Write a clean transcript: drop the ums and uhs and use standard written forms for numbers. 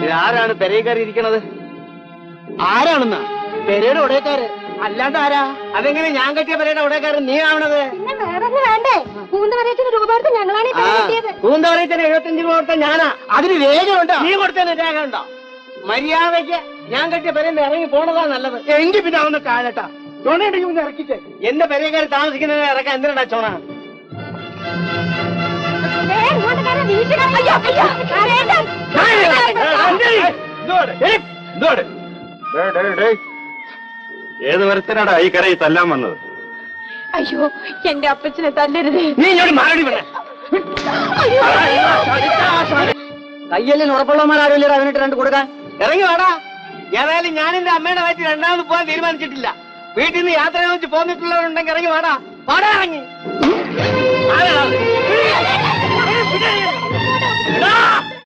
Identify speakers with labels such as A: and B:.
A: ഇതാരാണ് പെരേക്കാരി ഇരിക്കണത്?
B: ആരാണെന്നാ? പെരയുടെ ഉടയക്കാര് അല്ലാണ്ട് ആരാ?
A: അതെങ്ങനെ ഞാൻ കെട്ടിയ പെരയുടെ ഉടയക്കാരൻ നീ ആവണത്?
C: വേണ്ടേ? പൂന്തമരത്തിന് രൂപ കൊടുത്ത് ഞങ്ങളാണ്
A: പൂന്തമരത്തിന് 75 രൂപ കൊടുത്ത ഞാനാ.
B: അതിന് രേഖയുണ്ടോ?
A: നീ കൊടുത്തതിന് രേഖ ഉണ്ടോ? മര്യാദയ്ക്ക് ഞാൻ കെട്ടിയ പെരയിൽ ഇറങ്ങി പോണതാ നല്ലത്.
B: എങ്കിൽ പിന്നെ അവന്ന് കാണട്ടാ. ചുണയുണ്ടെങ്കിൽ ഒന്ന് ഇറക്കിച്ചേ.
A: എന്റെ പെരേക്കാര് താമസിക്കുന്നത് ഇറക്കാൻ എന്തിനാ ചോണ?
D: ഏത് വരത്തിനാടാ ഈ കരയിൽ തല്ലാൻ വന്നത്?
C: അയ്യോ, എന്റെ അപ്പച്ചനെ തല്ലരുത്.
A: നീ ഇങ്ങോട്ട് മാറി വേണേ. കയ്യല്ലിന് ഉറപ്പുള്ളവന്മാരാവില്ല അവനിട്ട് രണ്ട് കൊടുക്കാൻ. ഇറങ്ങി വേടാ. ഏതായാലും ഞാൻ എന്റെ അമ്മയുടെ വയറ്റിൽ രണ്ടാമത് പോകാൻ തീരുമാനിച്ചിട്ടില്ല. വീട്ടിൽ നിന്ന് യാത്ര വെച്ച് പോന്നിട്ടുള്ളവരുണ്ടെങ്കിൽ ഇറങ്ങി വേടാ. പാടാ ഇറങ്ങി.